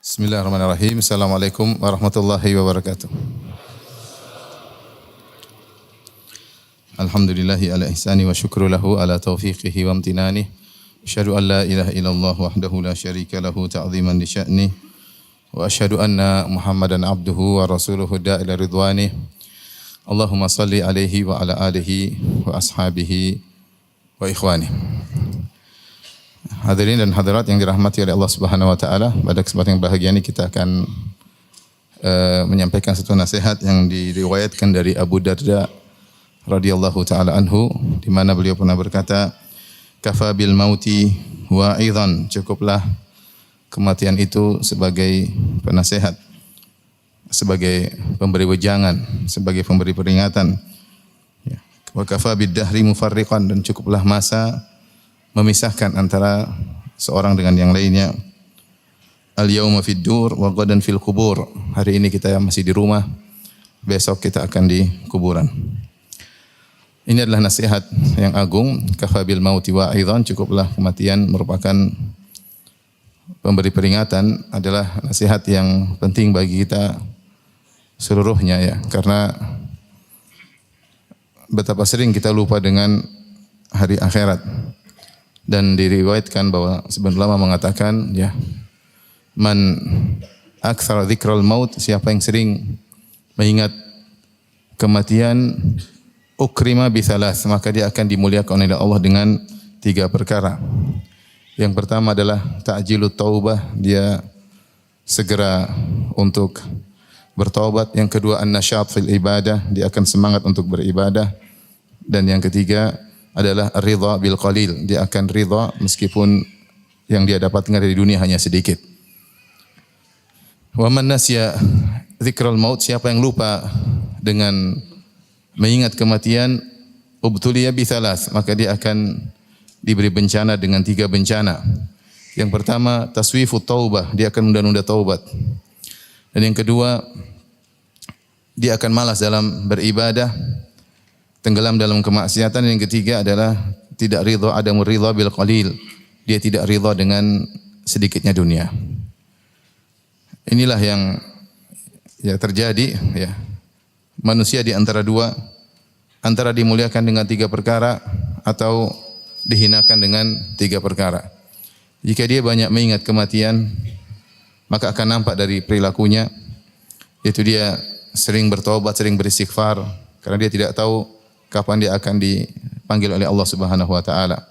Bismillahirrahmanirrahim. Assalamualaikum warahmatullahi wabarakatuh. Alhamdulillahi ala ihsani wa syukru lahu ala taufiqihi wa amtinani. Asyhadu an la ilaha illallah wahdahu la syarika lahu ta'ziman li sya'ni. Wa asyhadu anna Muhammadan abduhu wa rasuluhu da'ila ridwani. Allahumma salli alaihi wa ala alihi wa ashabihi wa ikhwani. Hadirin dan hadirat yang dirahmati oleh Allah Subhanahu wa taala, pada kesempatan yang bahagia ini kita akan menyampaikan satu nasihat yang diriwayatkan dari Abu Darda radhiyallahu taala anhu, di mana beliau pernah berkata, "Kafa bil mauti wa'idhan." Cukuplah kematian itu sebagai penasehat, sebagai pemberi wejangan, sebagai pemberi peringatan. Wa kafa bid dahri mufarriqan, dan cukuplah masa memisahkan antara seorang dengan yang lainnya. Al-yawma fid dur wa ghadan fil qubur. Hari ini kita masih di rumah, besok kita akan di kuburan. Ini adalah nasihat yang agung. Kafa bil mauti wa'idhan, cukuplah kematian merupakan pemberi peringatan, adalah nasihat yang penting bagi kita seluruhnya, ya. Karena betapa sering kita lupa dengan hari akhirat. Dan diriwayatkan bahwa sebagian ulama mengatakan, ya, man aktsara dzikral maut, siapa yang sering mengingat kematian, ukrima bi tsalas, maka dia akan dimuliakan oleh Allah dengan 3 perkara. Yang pertama adalah ta'jilut taubah, dia segera untuk bertaubat. Yang kedua an-nasyat fil ibadah, dia akan semangat untuk beribadah. Dan yang ketiga adalah ridha bil qalil, dia akan ridha meskipun yang dia dapatkan dari dunia hanya sedikit. Wa man nasya dzikral maut, siapa yang lupa dengan mengingat kematian, ubtuliya bi tsalas, maka dia akan diberi bencana dengan 3 bencana. Yang pertama taswifut taubah, dia akan menunda-nunda taubat. Dan yang kedua, dia akan malas dalam beribadah, tenggelam dalam kemaksiatan. Yang ketiga adalah tidak ridha, adamur ridha bil qalil, dia tidak ridha dengan sedikitnya dunia. Inilah yang terjadi, ya. Manusia di antara dua, antara dimuliakan dengan 3 perkara atau dihinakan dengan 3 perkara. Jika dia banyak mengingat kematian, maka akan nampak dari perilakunya, yaitu dia sering bertobat, sering beristighfar, karena dia tidak tahu kapan dia akan dipanggil oleh Allah Subhanahu wa taala.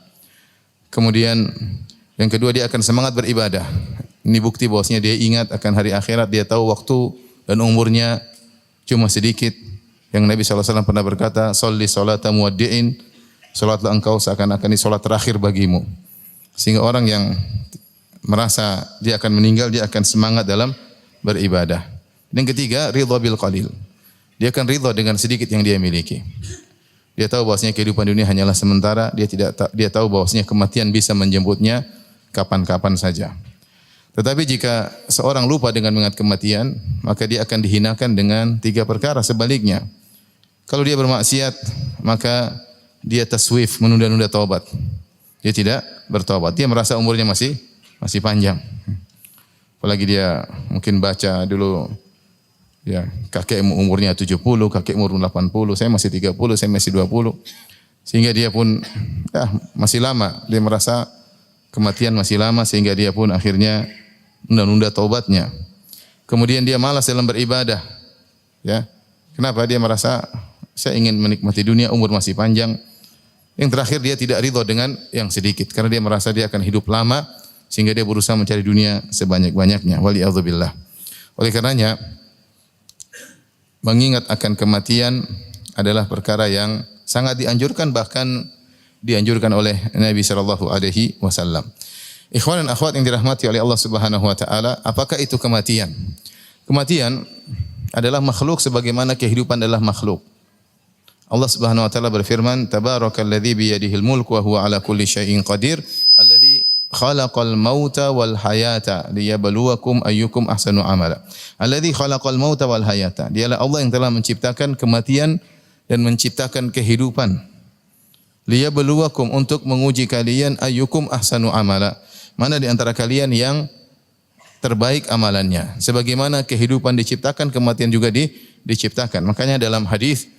Kemudian yang kedua, dia akan semangat beribadah. Ini bukti bahwasanya dia ingat akan hari akhirat, dia tahu waktu dan umurnya cuma sedikit. Yang Nabi SAW pernah berkata, "Sholli sholata muwaddi'in." Salatlah engkau seakan-akan ini salat terakhir bagimu. Sehingga orang yang merasa dia akan meninggal, dia akan semangat dalam beribadah. Yang ketiga, ridha bil qalil. Dia akan ridha dengan sedikit yang dia miliki. Dia tahu bahwasanya kehidupan dunia hanyalah sementara. Dia tahu bahwasanya kematian bisa menjemputnya kapan-kapan saja. Tetapi jika seorang lupa dengan mengingat kematian, maka dia akan dihinakan dengan 3 perkara. Sebaliknya, kalau dia bermaksiat, maka dia taswif, menunda-nunda taubat. Dia tidak bertaubat. Dia merasa umurnya masih panjang. Apalagi dia mungkin baca dulu, ya, kakek umurnya 70, kakek umur 80, saya masih 30, saya masih 20. Sehingga dia pun masih lama, dia merasa kematian masih lama, sehingga dia pun akhirnya menunda taubatnya. Kemudian dia malas dalam beribadah. Ya. Kenapa? Dia merasa saya ingin menikmati dunia, umur masih panjang. Yang terakhir, dia tidak ridha dengan yang sedikit, karena dia merasa dia akan hidup lama, sehingga dia berusaha mencari dunia sebanyak-banyaknya. Waliyadzubillah. Oleh karenanya, mengingat akan kematian adalah perkara yang sangat dianjurkan, bahkan dianjurkan oleh Nabi sallallahu alaihi wasallam. Ikhwan dan akhwat yang dirahmati oleh Allah Subhanahu wa taala, apakah itu kematian? Kematian adalah makhluk sebagaimana kehidupan adalah makhluk. Allah Subhanahu wa taala berfirman, "Tabarakalladzi bi yadihil mulku wa huwa ala kulli syai'in qadir, alladzi khalaqal mauta wal hayata liyabluwakum ayyukum ahsanu amala." Alladzi khalaqal mauta wal hayata. Dialah Allah yang telah menciptakan kematian dan menciptakan kehidupan. Liyabluwakum, untuk menguji kalian, ayyukum ahsanu amala. Mana di antara kalian yang terbaik amalannya. Sebagaimana kehidupan diciptakan, kematian juga diciptakan. Makanya dalam hadis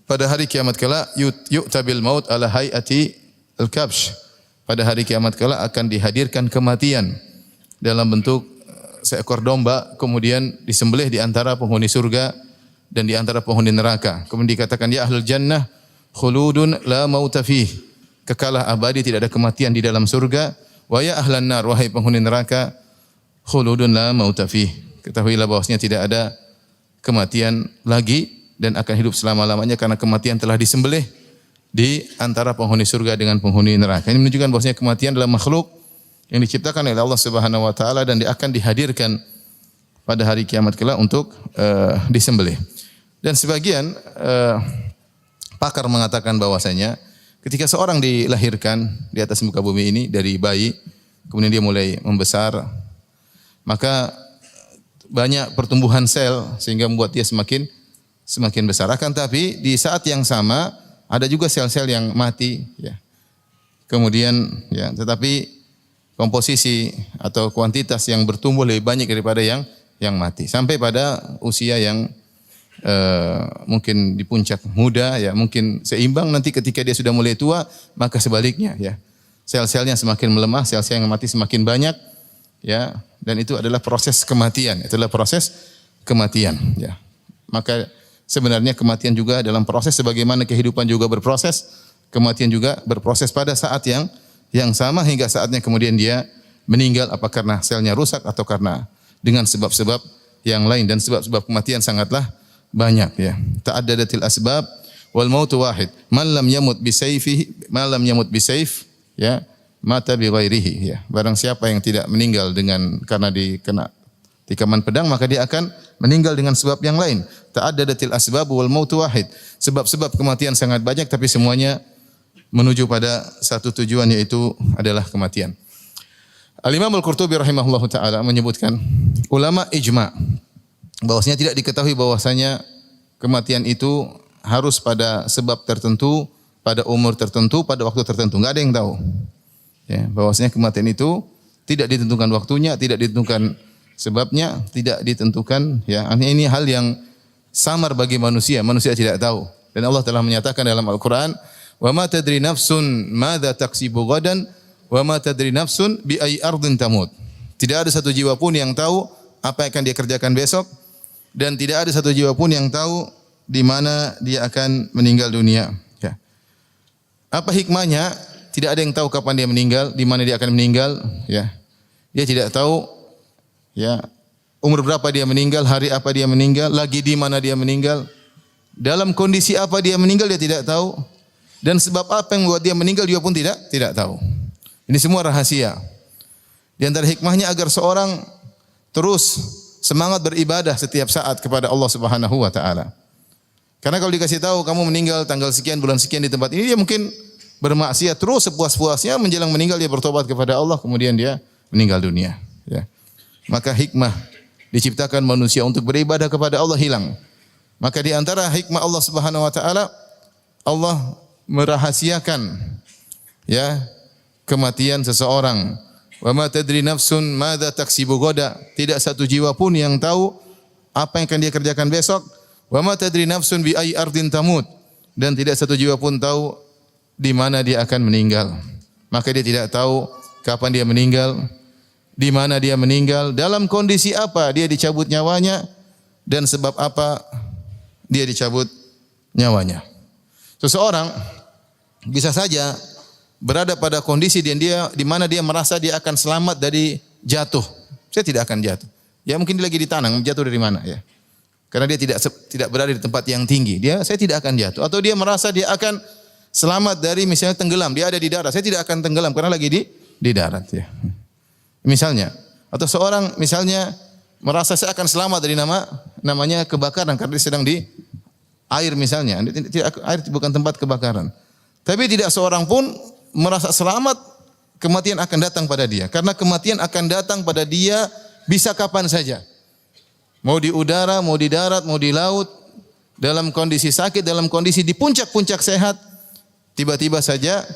pada hari kiamat kala yu'tabil maut ala hayati al-kabsh. Pada hari kiamat kala akan dihadirkan kematian dalam bentuk seekor domba, kemudian disembelih di antara penghuni surga dan di antara penghuni neraka. Kemudian dikatakan, ya ahlul jannah khuludun la mauta fih. Kekalah abadi, tidak ada kematian di dalam surga. Wa ya ahlan nar, wahai penghuni neraka, khuludun la mauta fih. Ketahuilah bahwasanya tidak ada kematian lagi dan akan hidup selama-lamanya karena kematian telah disembelih di antara penghuni surga dengan penghuni neraka. Ini menunjukkan bahwasanya kematian adalah makhluk yang diciptakan oleh Allah Subhanahu wa taala dan dia akan dihadirkan pada hari kiamat kelak untuk disembelih. Dan sebagian pakar mengatakan bahwasanya ketika seorang dilahirkan di atas muka bumi ini dari bayi, kemudian dia mulai membesar, maka banyak pertumbuhan sel sehingga membuat dia semakin besar. Akan tapi di saat yang sama ada juga sel-sel yang mati, ya. Kemudian, ya, tetapi komposisi atau kuantitas yang bertumbuh lebih banyak daripada yang mati. Sampai pada usia yang mungkin di puncak muda, ya, mungkin seimbang. Nanti ketika dia sudah mulai tua, maka sebaliknya, ya. Sel-selnya semakin melemah, sel-sel yang mati semakin banyak, ya. Dan itu adalah proses kematian. Itulah proses kematian, ya. Maka sebenarnya kematian juga dalam proses sebagaimana kehidupan juga berproses, kematian juga berproses pada saat yang sama hingga saatnya kemudian dia meninggal, apa karena selnya rusak atau karena dengan sebab-sebab yang lain. Dan sebab-sebab kematian sangatlah banyak, ya. Ta'addadatil asbab wal mautu wahid. Man lam yamut bisayfihi, man lam yamut bisayf, ya, mata bi ghairihi, ya. Barang siapa yang tidak meninggal karena dikena tikaman pedang, maka dia akan meninggal dengan sebab yang lain. Ta'addadatil asbab wal mautu wahid. Sebab-sebab kematian sangat banyak tapi semuanya menuju pada satu tujuan, yaitu adalah kematian. Al-Imam Al-Qurtubi rahimahullahu taala menyebutkan, ulama ijma' bahwasanya tidak diketahui bahwasanya kematian itu harus pada sebab tertentu, pada umur tertentu, pada waktu tertentu. Enggak ada yang tahu. Ya, bahwasanya kematian itu tidak ditentukan waktunya, tidak ditentukan sebabnya, tidak ditentukan, ya. Ini hal yang samar bagi manusia. Manusia tidak tahu. Dan Allah telah menyatakan dalam Al-Qur'an, "Wa ma tadri nafsun madza taksibu ghadan wa ma tadri nafsun bi ayyi ardin tamut." Tidak ada satu jiwa pun yang tahu apa yang akan dia kerjakan besok, dan tidak ada satu jiwa pun yang tahu di mana dia akan meninggal dunia, ya. Apa hikmahnya? Tidak ada yang tahu kapan dia meninggal, di mana dia akan meninggal, ya. Dia tidak tahu, ya, umur berapa dia meninggal, hari apa dia meninggal, lagi di mana dia meninggal, dalam kondisi apa dia meninggal dia tidak tahu, dan sebab apa yang membuat dia meninggal dia pun tidak tahu. Ini semua rahasia. Di antara hikmahnya agar seorang terus semangat beribadah setiap saat kepada Allah Subhanahu wa taala. Karena kalau dikasih tahu kamu meninggal tanggal sekian bulan sekian di tempat ini, dia mungkin bermaksiat terus sepuas-puasnya, menjelang meninggal dia bertobat kepada Allah, kemudian dia meninggal dunia, ya. Maka hikmah diciptakan manusia untuk beribadah kepada Allah hilang. Maka di antara hikmah Allah Subhanahu wa taala, Allah merahasiakan, ya, kematian seseorang. Wa ma tadri nafsun madza taksibu ghadan. Tidak satu jiwa pun yang tahu apa yang akan dia kerjakan besok. Wa ma tadri nafsun bi ayyi ardin tamut. Dan tidak satu jiwa pun tahu di mana dia akan meninggal. Maka dia tidak tahu kapan dia meninggal, di mana dia meninggal, dalam kondisi apa dia dicabut nyawanya, dan sebab apa dia dicabut nyawanya. Seseorang bisa saja berada pada kondisi dia di mana dia merasa dia akan selamat dari jatuh. Saya tidak akan jatuh. Ya mungkin dia lagi ditanang, jatuh dari mana, ya. Karena dia tidak berada di tempat yang tinggi. Saya tidak akan jatuh. Atau dia merasa dia akan selamat dari misalnya tenggelam, dia ada di darat. Saya tidak akan tenggelam karena lagi di darat, ya. Misalnya, atau seorang misalnya merasa saya akan selamat dari namanya kebakaran karena dia sedang di air misalnya. Air bukan tempat kebakaran. Tapi tidak seorang pun merasa selamat kematian akan datang pada dia. Karena kematian akan datang pada dia bisa kapan saja. Mau di udara, mau di darat, mau di laut, dalam kondisi sakit, dalam kondisi di puncak-puncak sehat, tiba-tiba saja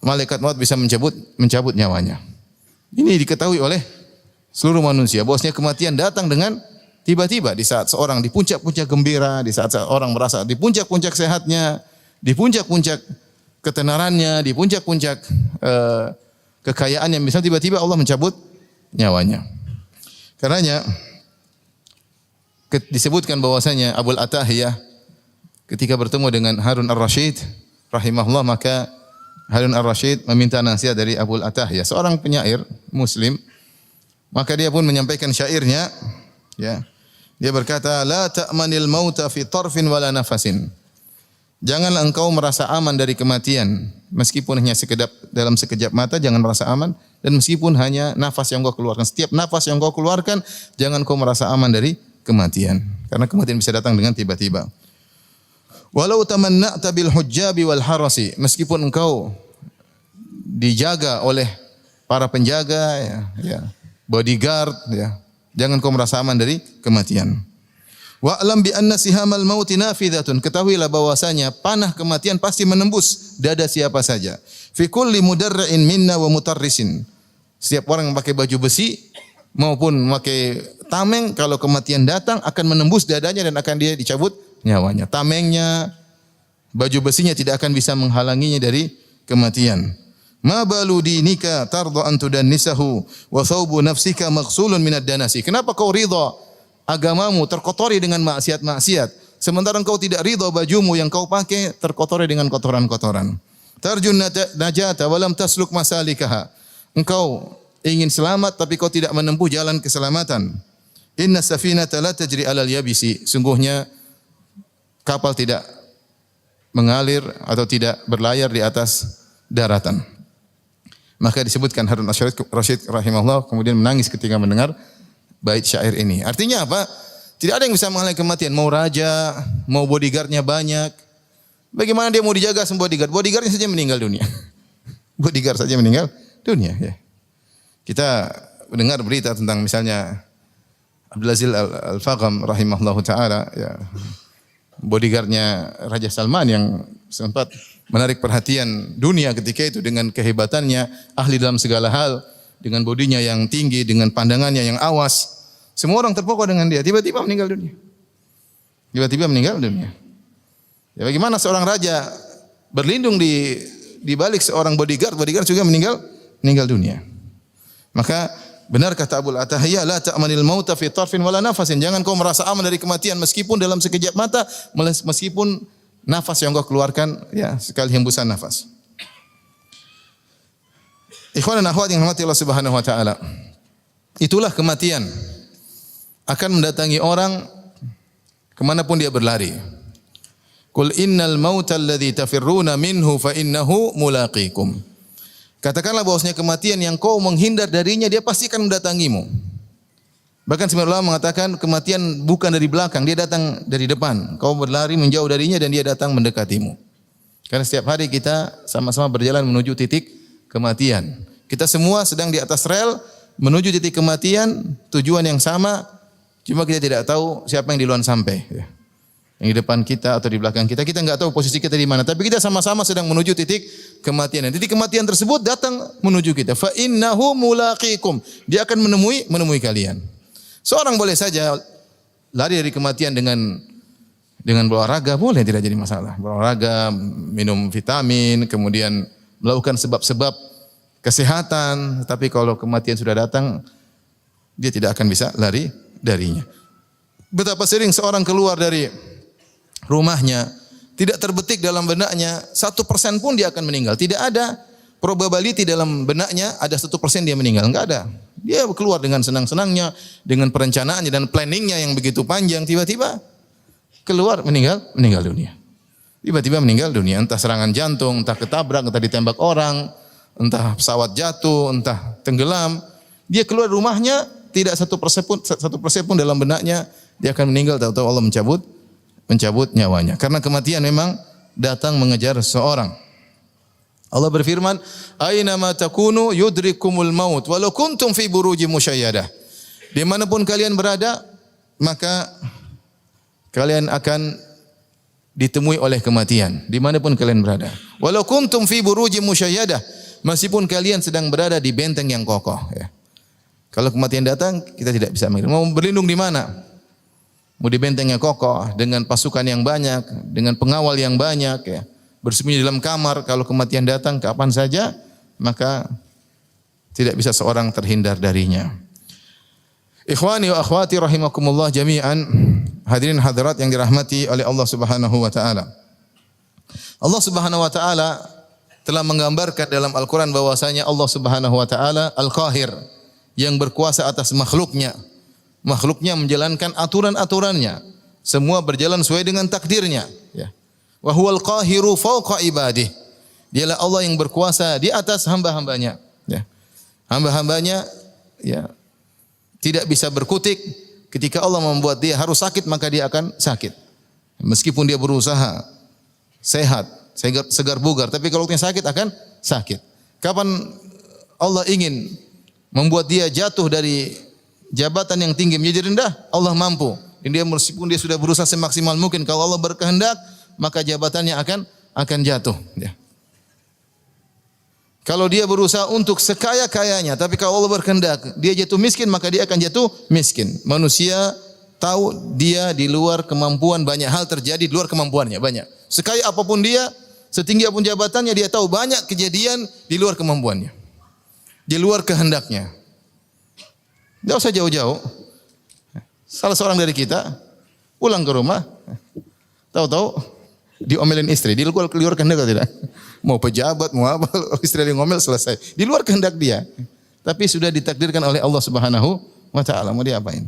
malaikat maut bisa mencabut nyawanya. Ini diketahui oleh seluruh manusia bahwasanya kematian datang dengan tiba-tiba di saat seorang di puncak-puncak gembira, di saat seorang merasa di puncak-puncak sehatnya, di puncak-puncak ketenarannya, di puncak-puncak kekayaannya, misalnya tiba-tiba Allah mencabut nyawanya. Karenanya disebutkan bahwasanya Abul Atahiyah ketika bertemu dengan Harun ar-Rasyid rahimahullah, maka Harun ar-Rasyid meminta nasihat dari Abul Atahiyah, seorang penyair muslim. Maka dia pun menyampaikan syairnya, ya. Dia berkata, "La ta'manil mauta fi tarfin wala nafasin." Janganlah engkau merasa aman dari kematian, meskipun hanya sekedap dalam sekejap mata, jangan merasa aman, dan meskipun hanya nafas yang kau keluarkan. Setiap nafas yang kau keluarkan, jangan kau merasa aman dari kematian, karena kematian bisa datang dengan tiba-tiba. Walau tamanna'ta bil hujjabi wal harasi, meskipun engkau dijaga oleh para penjaga, ya, bodyguard, ya, jangan kau merasa aman dari kematian. Wa'lam bi anna sihamal mauti nafidatun, ketahuilah bahwasanya panah kematian pasti menembus dada siapa saja. Fi kulli mudarra'in minna wa mutarrisin, setiap orang yang pakai baju besi maupun memakai tameng, kalau kematian datang akan menembus dadanya dan akan dia dicabut nyawanya. Tamengnya, baju besinya tidak akan bisa menghalanginya dari kematian. Ma balu dinika tarda an tudannisahu wa thawbu nafsika maghsulun minad danasi. Kenapa kau ridha agamamu terkotori dengan maksiat-maksiat, sementara engkau tidak ridha bajumu yang kau pakai terkotori dengan kotoran-kotoran. Tarjun najata wa lam tasluk masalikaha. Engkau ingin selamat tapi kau tidak menempuh jalan keselamatan. Inna safinata la tajri 'alal yabisi. Sungguhnya kapal tidak mengalir atau tidak berlayar di atas daratan. Maka disebutkan Harun ar-Rasyid rahimahullah kemudian menangis ketika mendengar bait syair ini. Artinya apa? Tidak ada yang bisa menghalangi kematian. Mau raja, mau bodyguardnya banyak. Bagaimana dia mau dijaga semua bodyguard? Bodyguardnya saja meninggal dunia. Bodyguard saja meninggal dunia. Ya. Kita mendengar berita tentang misalnya Abdul Aziz Al-Fagham rahimahullahu ta'ala, ya, bodyguardnya Raja Salman yang sempat menarik perhatian dunia ketika itu dengan kehebatannya, ahli dalam segala hal, dengan bodinya yang tinggi, dengan pandangannya yang awas. Semua orang terpukau dengan dia, tiba-tiba meninggal dunia. Tiba-tiba meninggal dunia. Ya, bagaimana seorang raja berlindung di balik seorang bodyguard juga meninggal dunia. Maka benar kata Abul Atahiyah, la ta'manil mauta fi tarfin wala nafasin. Jangan kau merasa aman dari kematian meskipun dalam sekejap mata, meskipun nafas yang kau keluarkan, ya, sekali hembusan nafas. Ikhwan dan akhwat yang dirahmati Allah Subhanahu wa taala. Itulah kematian akan mendatangi orang kemanapun dia berlari. Qul innal mauta alladhi tafirruna minhu fa innahu mulaqikum. Katakanlah bahwasanya kematian yang kau menghindar darinya dia pasti akan mendatangimu. Bahkan sebagian ulama mengatakan kematian bukan dari belakang, dia datang dari depan. Kau berlari menjauh darinya dan dia datang mendekatimu. Karena setiap hari kita sama-sama berjalan menuju titik kematian. Kita semua sedang di atas rel menuju titik kematian, tujuan yang sama, cuma kita tidak tahu siapa yang duluan sampai. Yang di depan kita atau di belakang kita, kita enggak tahu posisi kita di mana. Tapi kita sama-sama sedang menuju titik kematian. Dan titik kematian tersebut datang menuju kita. Fa innahu mulaqikum. Dia akan menemui kalian. Seorang boleh saja lari dari kematian dengan berolahraga, boleh, tidak jadi masalah. Berolahraga, minum vitamin, kemudian melakukan sebab-sebab kesehatan. Tapi kalau kematian sudah datang, dia tidak akan bisa lari darinya. Betapa sering seorang keluar dari rumahnya, tidak terbetik dalam benaknya 1% pun dia akan meninggal. Tidak ada probability dalam benaknya ada 1% dia meninggal. Enggak ada. Dia keluar dengan senang-senangnya, dengan perencanaannya dan planningnya yang begitu panjang, tiba-tiba keluar meninggal dunia. Tiba-tiba meninggal dunia, entah serangan jantung, entah ketabrak, entah ditembak orang, entah pesawat jatuh, entah tenggelam. Dia keluar rumahnya tidak 1% pun dalam benaknya dia akan meninggal, tahu-tahu Allah mencabut nyawanya. Karena kematian memang datang mengejar seseorang. Allah berfirman, "Aina ma takunu yudrikumul maut walau kuntum fi burujim musyayyadah." Dimanapun kalian berada, maka kalian akan ditemui oleh kematian. Dimanapun kalian berada. Walau kuntum fi burujim musyayyadah, meskipun kalian sedang berada di benteng yang kokoh. Ya. Kalau kematian datang, kita tidak bisa mengelak. Mau berlindung di mana? Mau di benteng yang kokoh, dengan pasukan yang banyak, dengan pengawal yang banyak, ya. Bersembunyi dalam kamar, kalau kematian datang kapan saja, maka tidak bisa seorang terhindar darinya. Ikhwani wa akhwati rahimakumullah jami'an, hadirin hadirat yang dirahmati oleh Allah Subhanahu wa taala. Allah Subhanahu wa taala telah menggambarkan dalam Al-Qur'an bahwasanya Allah Subhanahu wa taala Al-Qahir, yang berkuasa atas makhluknya. Makhluknya menjalankan aturan-aturannya. Semua berjalan sesuai dengan takdirnya, ya. Wa huwal qahiru fawqa ibadih. Dialah Allah yang berkuasa di atas hamba-hambanya, ya. Hamba-hambanya, ya, tidak bisa berkutik. Ketika Allah membuat dia harus sakit, maka dia akan sakit. Meskipun dia berusaha sehat, segar bugar, tapi kalau dia sakit akan sakit. Kapan Allah ingin membuat dia jatuh dari jabatan yang tinggi menjadi rendah, Allah mampu. Dan dia meskipun dia sudah berusaha semaksimal mungkin, kalau Allah berkehendak, maka jabatannya akan jatuh, ya. Kalau dia berusaha untuk sekaya-kayanya, tapi kalau Allah berkehendak dia jatuh miskin, maka dia akan jatuh miskin. Manusia tahu dia di luar kemampuan, banyak hal terjadi di luar kemampuannya, banyak. Sekaya apapun dia, setinggi apapun jabatannya, dia tahu banyak kejadian di luar kemampuannya, di luar kehendaknya. Tidak usah jauh-jauh. Salah seorang dari kita pulang ke rumah, tahu-tahu diomelin istri, di luar kehendak atau tidak? Mau pejabat, mau apa, istri yang ngomel selesai. Di luar kehendak dia. Tapi sudah ditakdirkan oleh Allah Subhanahu wa taala, mau diapain?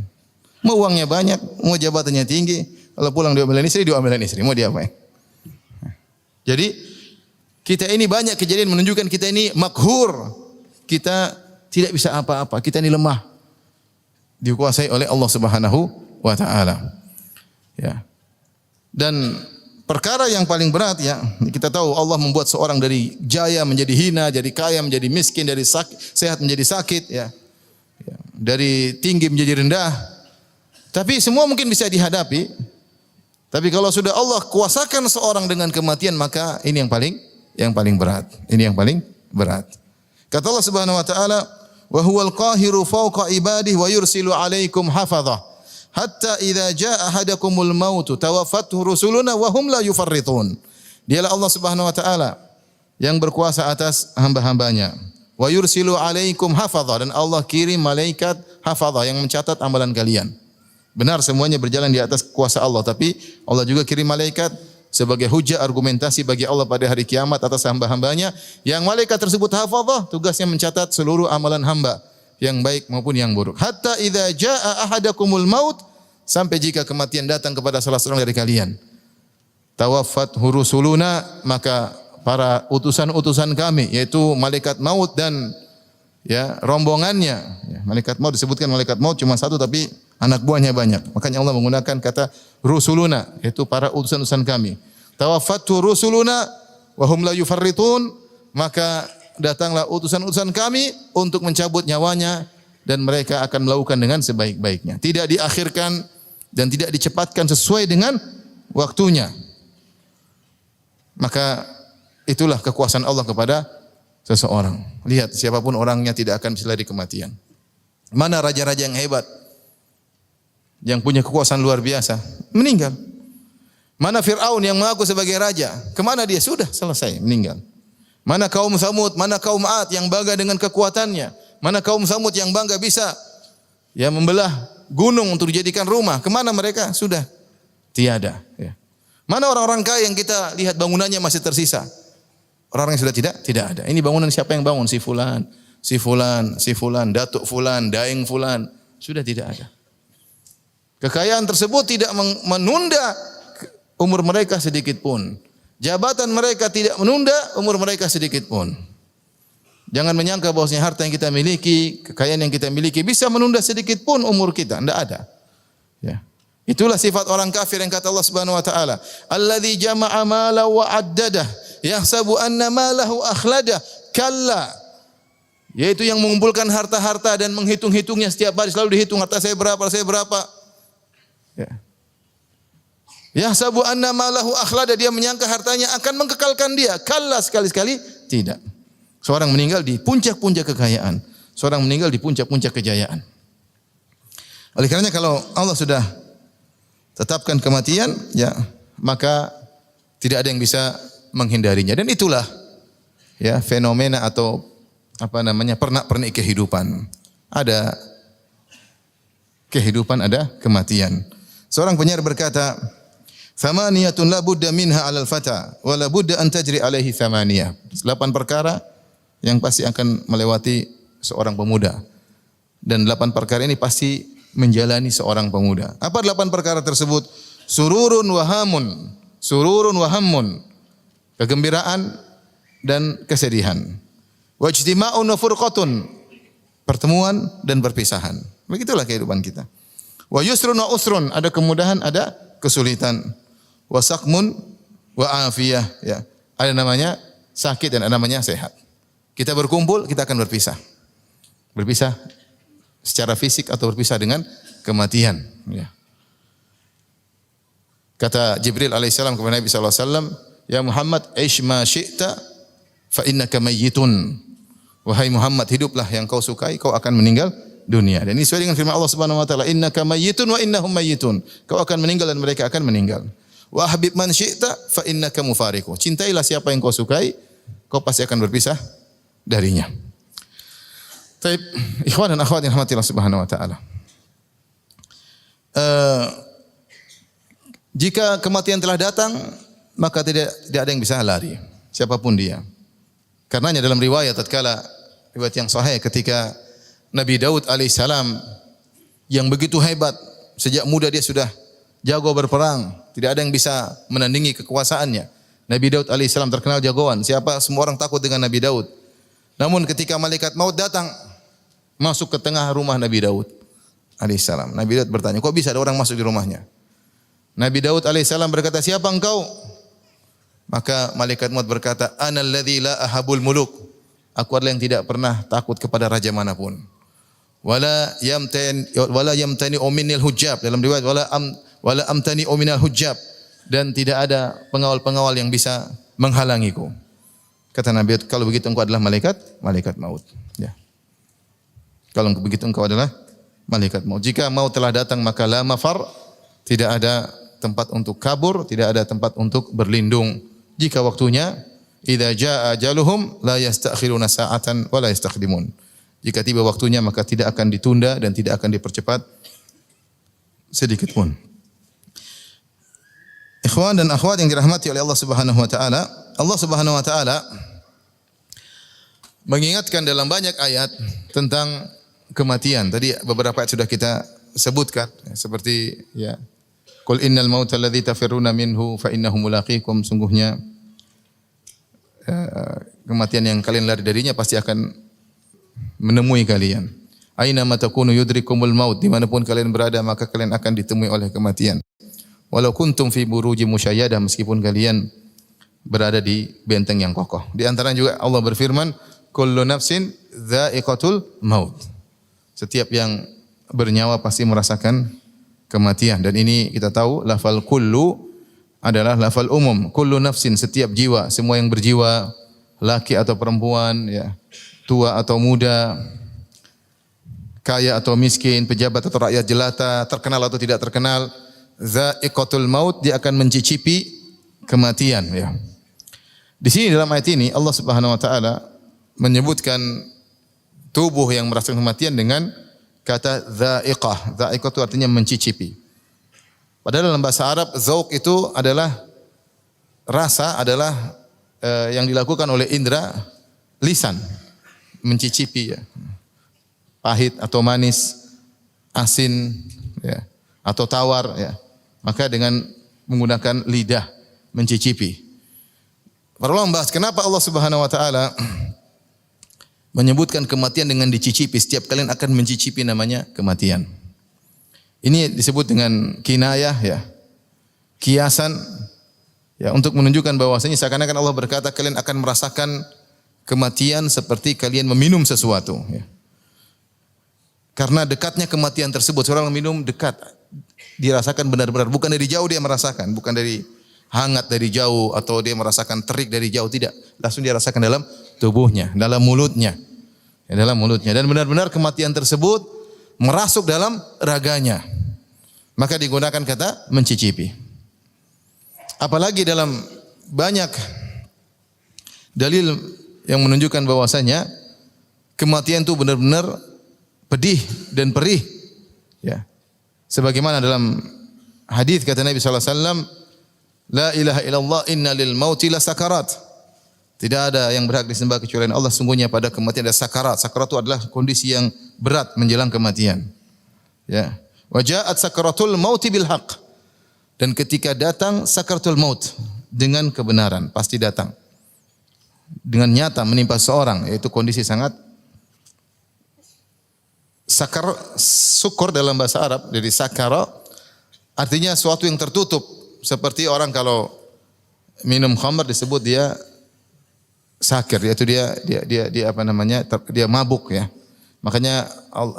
Mau uangnya banyak, mau jabatannya tinggi, kalau pulang diomelin istri, mau diapain? Jadi kita ini banyak kejadian menunjukkan kita ini makhur. Kita tidak bisa apa-apa, kita ini lemah. Dikuasai oleh Allah Subhanahu wa taala. Ya. Dan perkara yang paling berat, ya, kita tahu Allah membuat seorang dari jaya menjadi hina, dari kaya menjadi miskin, dari sehat menjadi sakit, ya. Ya, dari tinggi menjadi rendah. Tapi semua mungkin bisa dihadapi. Tapi kalau sudah Allah kuasakan seorang dengan kematian, maka ini yang paling berat. Ini yang paling berat. Kata Allah Subhanahu wa taala, "Wa huwal qahiru fawqa ibadihi wa yursilu 'alaikum hafadhah. Hatta idza jaa ahadakumul mautu tawaffathu rusuluna wa hum la yufarritun." Dialah Allah Subhanahu wa taala yang berkuasa atas hamba-hambanya. Wa yursilu 'alaikum hafadha, dan Allah kirim malaikat hafadha yang mencatat amalan kalian. Benar semuanya berjalan di atas kuasa Allah, tapi Allah juga kirim malaikat sebagai hujah argumentasi bagi Allah pada hari kiamat atas hamba-hambanya. Yang malaikat tersebut hafadha, tugasnya mencatat seluruh amalan hamba, yang baik maupun yang buruk. Hatta idza jaa ahadakumul maut, sampai jika kematian datang kepada salah seorang dari kalian. Tawaffat rusuluna, maka para utusan-utusan kami, yaitu malaikat maut dan, ya, rombongannya. Ya, malaikat maut disebutkan malaikat maut cuma satu, tapi anak buahnya banyak. Makanya Allah menggunakan kata rusuluna, yaitu para utusan-utusan kami. Tawaffat rusuluna wa hum la yufarritun, maka datanglah utusan-utusan kami untuk mencabut nyawanya, dan mereka akan melakukan dengan sebaik-baiknya. Tidak diakhirkan dan tidak dicepatkan sesuai dengan waktunya. Maka itulah kekuasaan Allah kepada seseorang. Lihat, siapapun orangnya tidak akan bisa lari kematian. Mana raja-raja yang hebat, yang punya kekuasaan luar biasa, meninggal. Mana Fir'aun yang mengaku sebagai raja, kemana dia? Sudah selesai, meninggal. Mana kaum Samud, mana kaum Ad yang bangga dengan kekuatannya, mana kaum Samud yang bangga bisa, ya, membelah gunung untuk dijadikan rumah, kemana mereka? Sudah tiada, ya. Mana orang-orang kaya yang kita lihat bangunannya masih tersisa? Orang yang sudah tidak ada. Ini bangunan siapa yang bangun? Si fulan, si fulan, si fulan, datuk fulan, daeng fulan, sudah tidak ada. Kekayaan tersebut tidak menunda umur mereka sedikit pun. Jabatan mereka tidak menunda umur mereka sedikit pun. Jangan menyangka bahwasanya harta yang kita miliki, kekayaan yang kita miliki bisa menunda sedikit pun umur kita. Tidak ada. Ya. Itulah sifat orang kafir yang kata Allah Subhanahu wa taala, "Alladzi jama'a mala wa 'addadah, yahsabu anna malahu akhladah." Kalla. Yaitu yang mengumpulkan harta-harta dan menghitung-hitungnya setiap hari, selalu dihitung harta saya berapa. Ya. Yahsabu anna malahu akhlada, dia menyangka hartanya akan mengkekalkan dia. Kalla, sekali-sekali tidak. Seorang meninggal di puncak-puncak kekayaan. seorang meninggal di puncak-puncak kejayaan. Oleh karenanya kalau Allah sudah tetapkan kematian, ya, maka tidak ada yang bisa menghindarinya. Dan itulah ya fenomena atau apa namanya pernak-pernik kehidupan. Ada kehidupan, ada kematian. Seorang penyair berkata, "Thamaniyatun la budda minha 'alal fata wa la budda an tajri 'alaihi thamaniyah." 8 perkara yang pasti akan melewati seorang pemuda. Dan 8 perkara ini pasti menjalani seorang pemuda. Apa 8 perkara tersebut? Sururun wa hamun. Sururun wa hammun. Kegembiraan dan kesedihan. Wa ijtima'un wa furqatun. Pertemuan dan perpisahan. Begitulah kehidupan kita. Wa yusrun wa usrun, ada kemudahan, ada kesulitan. Wa saqmun wa afiyah, ya. Ada namanya sakit dan ada namanya sehat. Kita berkumpul, kita akan berpisah. Berpisah secara fisik atau berpisah dengan kematian, ya. Kata Jibril alaihissalam kepada Nabi sallallahu alaihi wasallam, "Ya Muhammad, ish ma syi'ta fa innaka mayyitun." Wahai Muhammad, hiduplah yang kau sukai, kau akan meninggal dunia. Dan ini sesuai dengan firman Allah Subhanahu wa taala, "Innaka mayyitun wa innahum mayyitun." Kau akan meninggal dan mereka akan meninggal. Wa habib man syi'ta fa innaka mufariqu. Cintailah siapa yang kau sukai, kau pasti akan berpisah darinya. Baik, ikhwan dan akhwat yang dirahmati Allah Subhanahu wa taala. Jika kematian telah datang, maka tidak ada yang bisa lari, siapapun dia. Karenanya dalam riwayat tatkala riwayat yang sahih ketika Nabi Daud alaihissalam yang begitu hebat, sejak muda dia sudah jago berperang, tidak ada yang bisa menandingi kekuasaannya. Nabi Daud alaihissalam terkenal jagoan, semua orang takut dengan Nabi Daud. Namun ketika malaikat maut datang masuk ke tengah rumah Nabi Daud alaihissalam, Nabi Daud bertanya, kok bisa ada orang masuk di rumahnya? Nabi Daud alaihissalam berkata, siapa engkau? Maka malaikat maut berkata, Ana alladzi la ahabul muluk. Aku adalah yang tidak pernah takut kepada raja manapun. Wala yamtani minil hujab. Dalam riwayat wala amtani minal hujab, dan tidak ada pengawal-pengawal yang bisa menghalangiku. Kata Nabi, kalau begitu engkau adalah malaikat maut. Ya. Kalau begitu engkau adalah malaikat maut. Jika maut telah datang maka la mafar, tidak ada tempat untuk kabur, tidak ada tempat untuk berlindung. Jika waktunya, idza jaa ajaluhum la yastakhiruna sa'atan wa la yastaqdimun. Jika tiba waktunya maka tidak akan ditunda dan tidak akan dipercepat sedikit pun. Ikhwan dan akhwat yang dirahmati oleh Allah Subhanahu wa taala, Allah Subhanahu wa taala mengingatkan dalam banyak ayat tentang kematian. Tadi beberapa ayat sudah kita sebutkan, seperti ya, qul innal mauta alladzi tafirruna minhu fa innahu mulaqikum. Sungguhnya kematian yang kalian lari darinya pasti akan menemui kalian. Aina ma takunu yudrikumul maut, dimanapun kalian berada maka kalian akan ditemui oleh kematian. Walau kuntum fi buruji musyayadah, meskipun kalian berada di benteng yang kokoh. Di antara juga Allah berfirman, kullu nafsin dha'iqatul maut. Setiap yang bernyawa pasti merasakan kematian. Dan ini kita tahu lafal kullu adalah lafal umum. Kullu nafsin, setiap jiwa, semua yang berjiwa, laki atau perempuan, ya, tua atau muda, kaya atau miskin, pejabat atau rakyat jelata, terkenal atau tidak terkenal, dha'iqatul maut, dia akan mencicipi kematian, ya. Di sini dalam ayat ini Allah Subhanahu wa taala menyebutkan tubuh yang merasakan kematian dengan kata dha'iqah. Dha'iqah itu artinya mencicipi. Padahal dalam bahasa Arab zauq itu adalah rasa, adalah yang dilakukan oleh indera lisan, mencicipi, ya. Pahit atau manis, asin, ya, atau tawar, ya. Maka dengan menggunakan lidah mencicipi. Para ulama membahas kenapa Allah Subhanahu wa taala menyebutkan kematian dengan dicicipi. Setiap kalian akan mencicipi namanya kematian. Ini disebut dengan kinayah, ya, kiasan, ya, untuk menunjukkan bahwasanya seakan-akan Allah berkata kalian akan merasakan kematian seperti kalian meminum sesuatu, ya. Karena dekatnya kematian tersebut, seorang minum dekat, dirasakan benar-benar, bukan dari jauh dia merasakan, bukan dari hangat dari jauh atau dia merasakan terik dari jauh, tidak, langsung dia rasakan dalam tubuhnya, dalam mulutnya, dalam mulutnya, dan benar-benar kematian tersebut merasuk dalam raganya. Maka digunakan kata mencicipi. Apalagi dalam banyak dalil yang menunjukkan bahwasanya kematian itu benar-benar pedih dan perih. Ya. Sebagaimana dalam hadis kata Nabi sallallahu alaihi wasallam, la ilaha illallah inna lil mauti la sakarat. Tidak ada yang berhak disembah kecuali Allah, sungguhnya pada kematian ada sakarat. Sakarat itu adalah kondisi yang berat menjelang kematian. Ya. Wa ja'at sakaratul mauti bil haqq. Dan ketika datang sakaratul maut dengan kebenaran, pasti datang. Dengan nyata menimpa seorang, yaitu kondisi sangat syukur dalam bahasa Arab, dari sakara artinya suatu yang tertutup, seperti orang kalau minum khamr disebut dia sakir, yaitu dia apa namanya? Dia mabuk ya. Makanya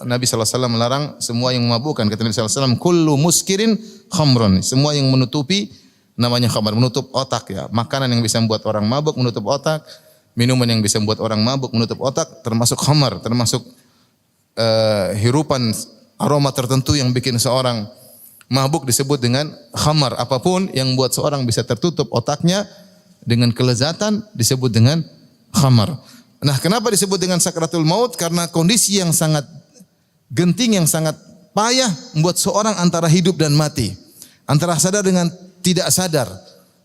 Nabi sallallahu alaihi wasallam melarang semua yang memabukkan. Kata Nabi sallallahu alaihi wasallam, kullu muskirin khamrun. Semua yang menutupi namanya khamr, menutup otak ya. Makanan yang bisa membuat orang mabuk menutup otak, minuman yang bisa membuat orang mabuk menutup otak, termasuk khamr, termasuk hirupan aroma tertentu yang bikin seorang mabuk disebut dengan khamar. Apapun yang membuat seorang bisa tertutup otaknya dengan kelezatan disebut dengan khamar. Nah, kenapa disebut dengan sakratul maut? Karena kondisi yang sangat genting, yang sangat payah membuat seorang antara hidup dan mati, antara sadar dengan tidak sadar,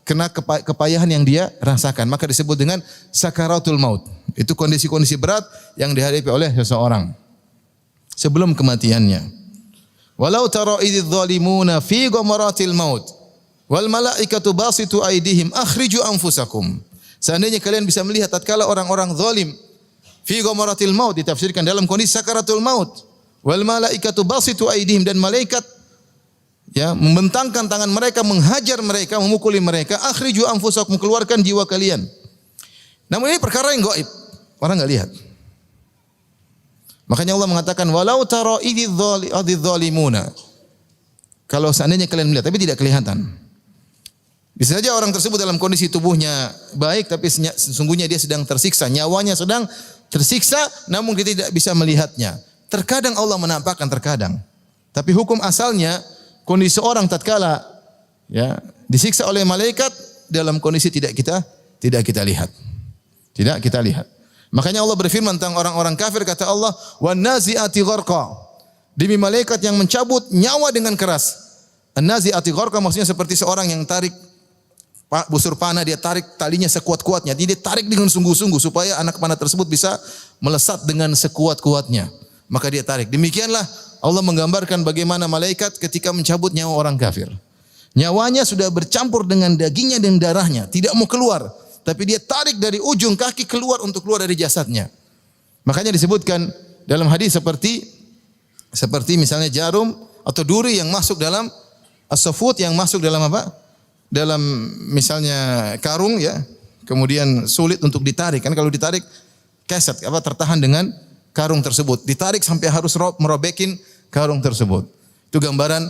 kena kepayahan yang dia rasakan. Maka disebut dengan sakaratul maut. Itu kondisi-kondisi berat yang dihadapi oleh seseorang sebelum kematiannya. Walau tara idzal zalimuna fi ghamaratil maut wal malaikatu basitu aydihim akhriju anfusakum. Seandainya kalian bisa melihat tatkala orang-orang zalim fi ghamaratil maut, ditafsirkan dalam kondisi sakaratul maut, wal malaikatu basitu aydihim, dan malaikat ya membentangkan tangan mereka, menghajar mereka, memukuli mereka, akhriju anfusakum, keluarkan jiwa kalian. Namun ini perkara yang gaib, orang enggak lihat. Makanya Allah mengatakan walau tara idzal zalimuna. Kalau seandainya kalian melihat tapi tidak kelihatan. Bisa saja orang tersebut dalam kondisi tubuhnya baik tapi sesungguhnya dia sedang tersiksa, nyawanya sedang tersiksa namun dia tidak bisa melihatnya. Terkadang Allah menampakkan, terkadang. Tapi hukum asalnya kondisi orang tatkala ya disiksa oleh malaikat dalam kondisi tidak kita lihat. Tidak kita lihat. Makanya Allah berfirman tentang orang-orang kafir, kata Allah, "Wan nazi'ati gharqa." Demi malaikat yang mencabut nyawa dengan keras. An-nazi'ati gharqa maksudnya seperti seorang yang tarik busur panah, dia tarik talinya sekuat-kuatnya. Dia tarik dengan sungguh-sungguh supaya anak panah tersebut bisa melesat dengan sekuat-kuatnya. Maka dia tarik. Demikianlah Allah menggambarkan bagaimana malaikat ketika mencabut nyawa orang kafir. Nyawanya sudah bercampur dengan dagingnya dan darahnya, tidak mau keluar. Tapi dia tarik dari ujung kaki keluar untuk keluar dari jasadnya. Makanya disebutkan dalam hadis seperti misalnya jarum atau duri yang masuk dalam as-safut, yang masuk dalam apa? Dalam misalnya karung ya, kemudian sulit untuk ditarik. Kan kalau ditarik keset tertahan dengan karung tersebut. Ditarik sampai harus merobekin karung tersebut. Itu gambaran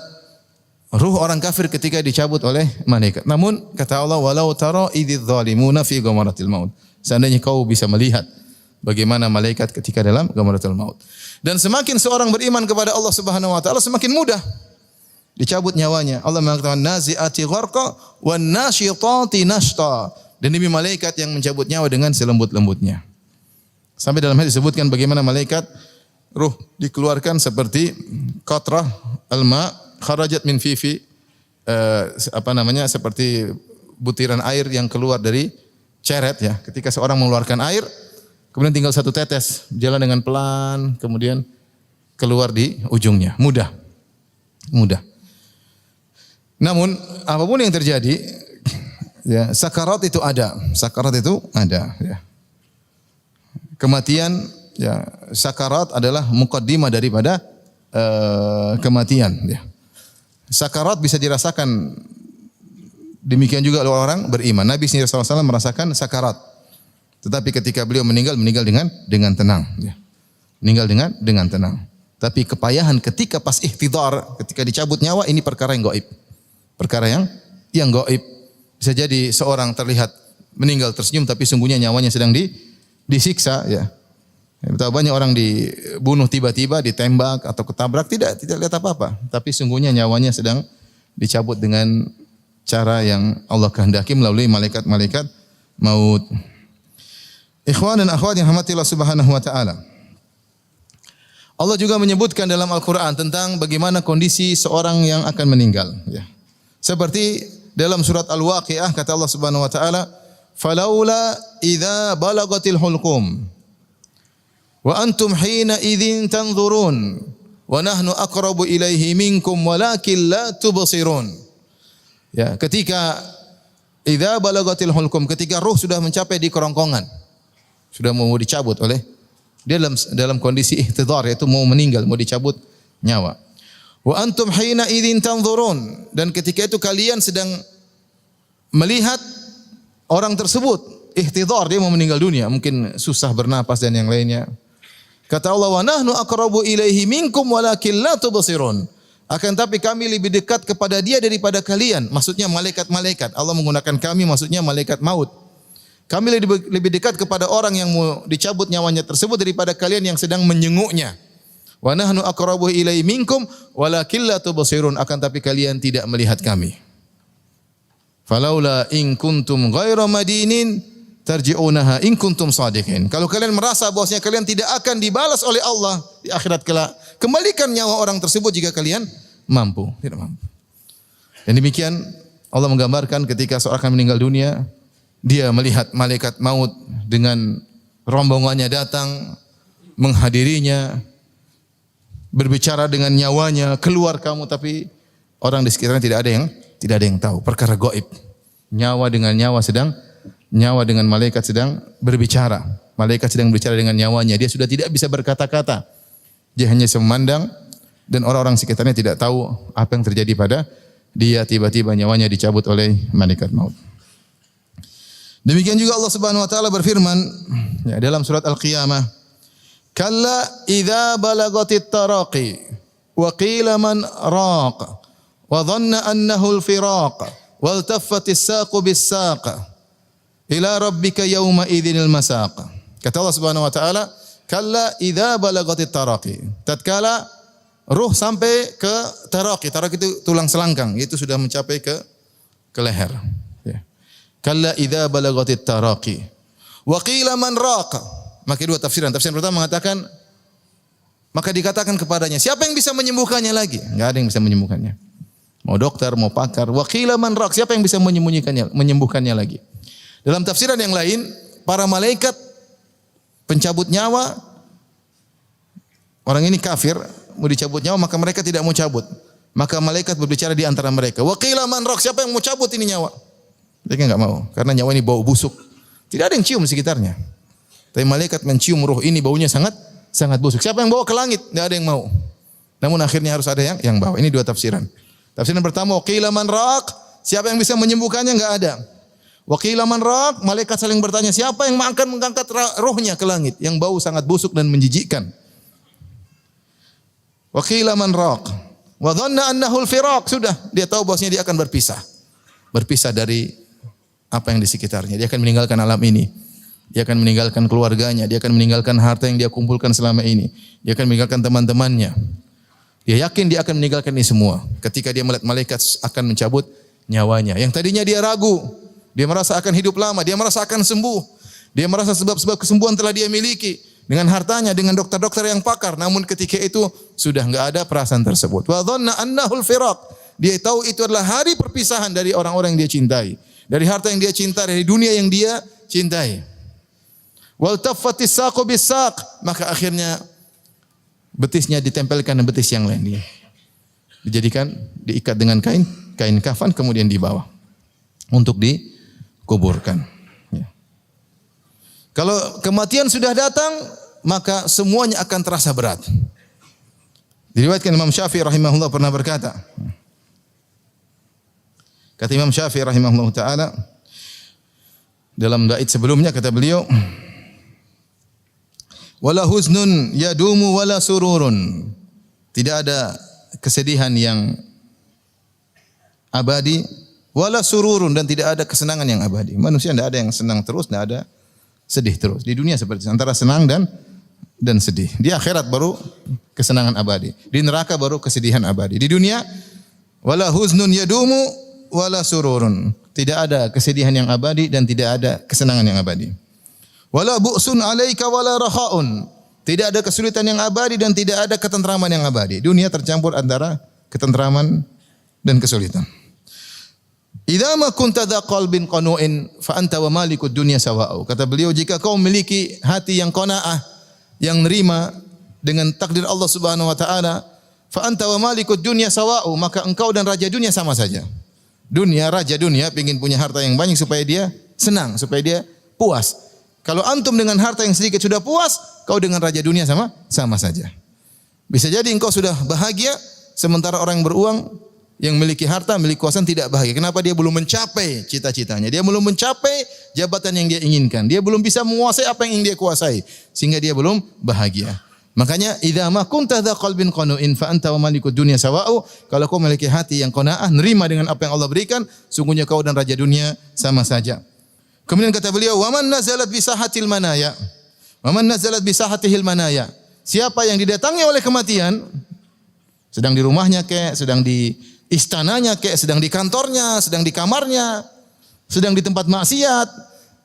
ruh orang kafir ketika dicabut oleh malaikat. Namun kata Allah, walau tara idzal zalimuna fi ghamaratil maut. Seandainya kau bisa melihat bagaimana malaikat ketika dalam ghamaratul maut. Dan semakin seorang beriman kepada Allah Subhanahu wa taala semakin mudah dicabut nyawanya. Allah mengatakan nazi'ati gharqa wan nasyitati nashta. Dan demi malaikat yang mencabut nyawa dengan selembut-lembutnya. Sampai dalam hadis disebutkan bagaimana malaikat ruh dikeluarkan seperti qatrah al-ma kharajat min fifi seperti butiran air yang keluar dari ceret ya. Ketika seorang mengeluarkan air, kemudian tinggal satu tetes, jalan dengan pelan, kemudian keluar di ujungnya. Mudah. Namun apapun yang terjadi, ya sakarat itu ada. Ya. Kematian, ya sakarat adalah muqaddimah daripada kematian. Ya. Sakarat bisa dirasakan demikian juga oleh orang beriman. Nabi SAW merasakan sakarat. Tetapi ketika beliau meninggal dengan tenang. Ya. Meninggal dengan tenang. Tapi kepayahan ketika pas ihtidar, ketika dicabut nyawa, ini perkara yang gaib. Perkara yang gaib. Bisa jadi seorang terlihat meninggal tersenyum tapi sungguhnya nyawanya sedang disiksa ya. Betapa banyak orang dibunuh tiba-tiba, ditembak atau ketabrak, tidak lihat apa-apa. Tapi sungguhnya nyawanya sedang dicabut dengan cara yang Allah kehendaki melalui malaikat-malaikat maut. Ikhwan dan akhwat yang rahmati Allah Subhanahu wa taala. Allah juga menyebutkan dalam Al-Qur'an tentang bagaimana kondisi seorang yang akan meninggal, ya. Seperti dalam surat Al-Waqiah kata Allah Subhanahu wa taala, "Falaula idza balagatil hulqum wa antum hina idzin tanzurun wa nahnu aqrabu ilaihi minkum walakin la tubsirun." Ya, ketika idza balagatil hulqum, ketika ruh sudah mencapai di kerongkongan, sudah mau dicabut oleh dia dalam kondisi ihtidhar, yaitu mau meninggal, mau dicabut nyawa. Wa antum hina idzin tanzurun, dan ketika itu kalian sedang melihat orang tersebut ihtidhar, dia mau meninggal dunia, mungkin susah bernapas dan yang lainnya. Kata Allah, wa nahnu aqrabu ilaihi minkum walakin la tubsirun. Akan tapi kami lebih dekat kepada dia daripada kalian. Maksudnya malaikat-malaikat. Allah menggunakan kami, maksudnya malaikat maut. Kami lebih dekat kepada orang yang mau dicabut nyawanya tersebut daripada kalian yang sedang menyenguknya. Wa nahnu aqrabu ilaihi minkum walakin la tubsirun. Akan tapi kalian tidak melihat kami. Falaula in kuntum ghaira madinin tarji'unaha in kuntum shadiqin. Kalau kalian merasa bahwasanya kalian tidak akan dibalas oleh Allah di akhirat kelak, kembalikan nyawa orang tersebut jika kalian mampu. Tidak mampu. Dan demikian Allah menggambarkan ketika seorang akan meninggal dunia, dia melihat malaikat maut dengan rombongannya datang menghadirinya, berbicara dengan nyawanya, keluar kamu, tapi orang di sekitarnya tidak ada yang tahu, perkara gaib. Nyawa dengan malaikat sedang berbicara. Malaikat sedang berbicara dengan nyawanya. Dia sudah tidak bisa berkata-kata. Dia hanya memandang dan orang-orang sekitarnya tidak tahu apa yang terjadi pada dia. Tiba-tiba nyawanya dicabut oleh malaikat maut. Demikian juga Allah Subhanahu wa taala berfirman ya, dalam surat Al-Qiyamah, "Kalla idza balagatit taraqi wa qila man raq wa dhanna annahu al-firaq wal taffatis saqu bis-saq ila rabbika yawma idzinil masaq." Kata Allah Subhanahu wa taala, "Kalla idza balagatit taraqi." Tatkala ruh sampai ke taraqi. Taraqi itu tulang selangkang, itu sudah mencapai ke leher. Kalla idza balagatit taraqi wa qila man raq. Maka dua tafsiran. Tafsiran pertama mengatakan maka dikatakan kepadanya, siapa yang bisa menyembuhkannya lagi? Enggak ada yang bisa menyembuhkannya. Mau dokter, mau pakar. Wa qila man raq, siapa yang bisa menyembuhkannya lagi? Dalam tafsiran yang lain, para malaikat pencabut nyawa, orang ini kafir, mau dicabut nyawa, maka mereka tidak mau cabut. Maka malaikat berbicara di antara mereka. Wa qila man raq, siapa yang mau cabut ini nyawa? Mereka enggak mau, karena nyawa ini bau busuk. Tidak ada yang cium sekitarnya. Tapi malaikat mencium ruh ini baunya sangat busuk. Siapa yang bawa ke langit? Enggak ada yang mau. Namun akhirnya harus ada yang bawa. Ini dua tafsiran. Tafsiran pertama, waqila man raq, siapa yang bisa menyembuhkannya? Enggak ada. Waqila man raq, malaikat saling bertanya, siapa yang akan mengangkat rohnya ke langit yang bau sangat busuk dan menjijikkan? Waqila man raq, wa dhanna annahu al-firaq, sudah dia tahu bahwasanya dia akan berpisah. Berpisah dari apa yang di sekitarnya. Dia akan meninggalkan alam ini. Dia akan meninggalkan keluarganya. Dia akan meninggalkan harta yang dia kumpulkan selama ini. Dia akan meninggalkan teman-temannya. Dia yakin dia akan meninggalkan ini semua. Ketika dia melihat malaikat akan mencabut nyawanya. Yang tadinya dia ragu. Dia merasa akan hidup lama. Dia merasa akan sembuh. Dia merasa sebab-sebab kesembuhan telah dia miliki. Dengan hartanya, dengan dokter-dokter yang pakar. Namun ketika itu sudah enggak ada perasaan tersebut. Wa dhanna annahul firaq. Dia tahu itu adalah hari perpisahan dari orang-orang yang dia cintai. Dari harta yang dia cintai, dari dunia yang dia cintai. Wal taffatis saqu bis-saq, maka akhirnya betisnya ditempelkan dengan betis yang lain dia. Dijadikan, diikat dengan kain kafan kemudian dibawa untuk dikuburkan. Ya. Kalau kematian sudah datang, maka semuanya akan terasa berat. Diriwayatkan Imam Syafi'i rahimahullah pernah berkata, kata Imam Syafi'i rahimahullah ta'ala, dalam bait sebelumnya kata beliau, wala huznun yadumu wala sururun. Tidak ada kesedihan yang abadi, wala sururun, dan tidak ada kesenangan yang abadi. Manusia tidak ada yang senang terus, tidak ada sedih terus. Di dunia seperti itu, antara senang dan dan sedih. Di akhirat baru kesenangan abadi. Di neraka baru kesedihan abadi. Di dunia wala huznun yadumu wala sururun. Tidak ada kesedihan yang abadi dan tidak ada kesenangan yang abadi. Wala bu'sun 'alaika wala rahaun. Tidak ada kesulitan yang abadi dan tidak ada ketentraman yang abadi. Dunia tercampur antara ketentraman dan kesulitan. Idza ma kunta dza qalbin qanu'in fa anta wa malikud dunya sawa'u. Kata beliau, jika kau memiliki hati yang qanaah, yang nerima dengan takdir Allah Subhanahu wa taala, fa anta wa malikud dunya sawa'u, maka engkau dan raja dunia sama saja. Dunia, raja dunia ingin punya harta yang banyak supaya dia senang, supaya dia puas. Kalau antum dengan harta yang sedikit sudah puas, kau dengan raja dunia sama saja. Bisa jadi engkau sudah bahagia, sementara orang yang beruang, yang memiliki harta, memiliki kekuasaan tidak bahagia. Kenapa? Dia belum mencapai cita-citanya. Dia belum mencapai jabatan yang dia inginkan. Dia belum bisa menguasai apa yang ingin dia kuasai, sehingga dia belum bahagia. Makanya idza ma kunta dza qalbin qanu'in fa anta wa malikud dunya sawa'u. Kalau kau memiliki hati yang qanaah, nerima dengan apa yang Allah berikan, sungguhnya kau dan raja dunia sama saja. Kemudian kata beliau, wa man nazalat bi sahatil manaya. Wa man nazalat bi sahatihil manaya. Siapa yang didatangi oleh kematian, sedang di rumahnya kek, sedang di istananya kek, sedang di kantornya, sedang di kamarnya, sedang di tempat maksiat,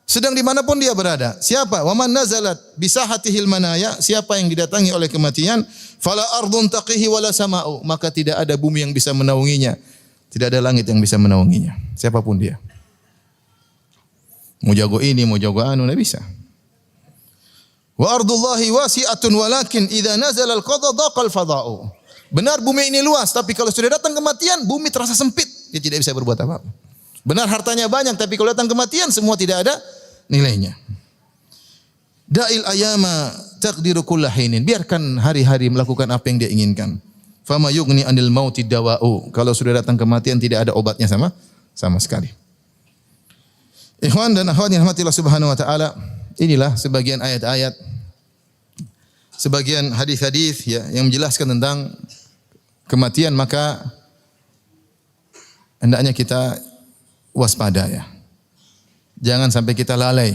sedang dimanapun dia berada. Siapa? Wa man nazalat bisahatihil manaya. Siapa yang didatangi oleh kematian, fala ardun taqihi wala sama'u, maka tidak ada bumi yang bisa menaunginya, tidak ada langit yang bisa menaunginya. Siapapun dia. Mau jago ini, mau jago anu, enggak bisa. Wa ardullahi wasi'atun walakin idza nazala al-qada daqal fada'u. Benar bumi ini luas, tapi kalau sudah datang kematian, bumi terasa sempit. Dia tidak bisa berbuat apa-apa. Benar hartanya banyak, tapi kalau datang kematian, semua tidak ada nilainya. Da'il ayama taqdiru kullahinin. Biarkan hari-hari melakukan apa yang dia inginkan. Fama yughni anil mauti dawa'u. Kalau sudah datang kematian, tidak ada obatnya sama sekali. Ikhwan dan akhwat yang rahmatillah subhanahu wa ta'ala, inilah sebagian ayat-ayat, sebagian hadis-hadis ya, yang menjelaskan tentang kematian, maka hendaknya kita waspada ya. Jangan sampai kita lalai.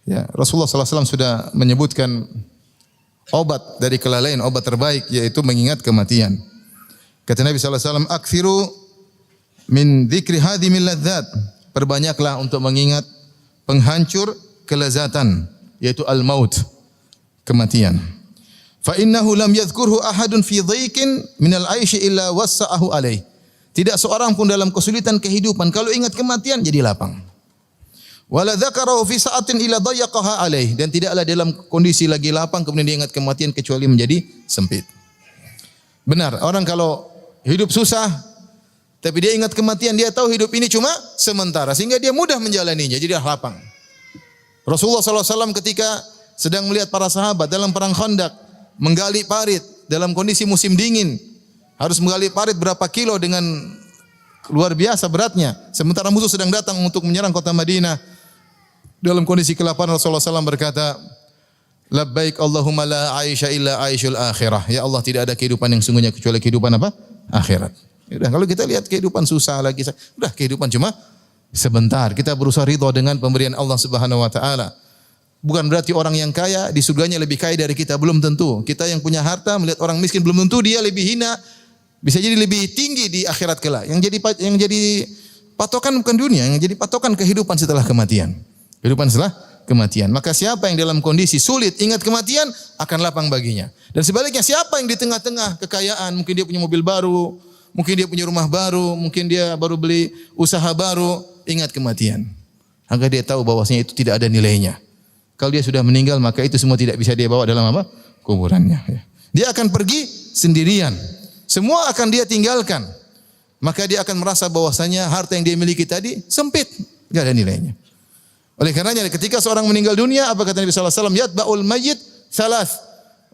Ya, Rasulullah SAW sudah menyebutkan obat dari kelalaian, obat terbaik yaitu mengingat kematian. Kata Nabi SAW, "Aktsiru min dzikri hadhimil ladzat." Perbanyaklah untuk mengingat penghancur kelezatan, yaitu al-maut, kematian. Fa innahu lam yadhkurhu ahadun fi dhaiqin minal 'aishi illa wassa'ahu alaih. Tidak seorang pun dalam kesulitan kehidupan kalau ingat kematian jadi lapang. Wala dzakarahu fi sa'atin illa dayyaqaha alaih, dan tidaklah dalam kondisi lagi lapang kemudian dia ingat kematian kecuali menjadi sempit. Benar, orang kalau hidup susah tapi dia ingat kematian, dia tahu hidup ini cuma sementara sehingga dia mudah menjalaninya, jadi lapang. Rasulullah SAW ketika sedang melihat para sahabat dalam perang Khandaq menggali parit dalam kondisi musim dingin, harus menggali parit berapa kilo dengan luar biasa beratnya. Sementara musuh sedang datang untuk menyerang kota Madinah. Dalam kondisi kelaparan Rasulullah SAW berkata, labbaik Allahumma la aisha illa aishul akhirah. Ya Allah, tidak ada kehidupan yang sungguhnya kecuali kehidupan apa? Akhirat. Udah, kalau kita lihat kehidupan susah lagi, udah kehidupan cuma sebentar. Kita berusaha ridha dengan pemberian Allah Subhanahu wa taala. Bukan berarti orang yang kaya di surganya lebih kaya dari kita, belum tentu. Kita yang punya harta melihat orang miskin, belum tentu dia lebih hina. Bisa jadi lebih tinggi di akhirat kelak. Yang jadi patokan bukan dunia, yang jadi patokan kehidupan setelah kematian. Kehidupan setelah kematian. Maka siapa yang dalam kondisi sulit ingat kematian akan lapang baginya. Dan sebaliknya siapa yang di tengah-tengah kekayaan, mungkin dia punya mobil baru, mungkin dia punya rumah baru, mungkin dia baru beli usaha baru, ingat kematian. Agar dia tahu bahwasanya itu tidak ada nilainya. Kalau dia sudah meninggal, maka itu semua tidak bisa dia bawa dalam apa? Kuburannya. Dia akan pergi sendirian. Semua akan dia tinggalkan. Maka dia akan merasa bahwasanya harta yang dia miliki tadi sempit, enggak ada nilainya. Oleh karenanya ketika seorang meninggal dunia, apa kata Nabi sallallahu alaihi wasallam? Yatba'ul mayyit salas.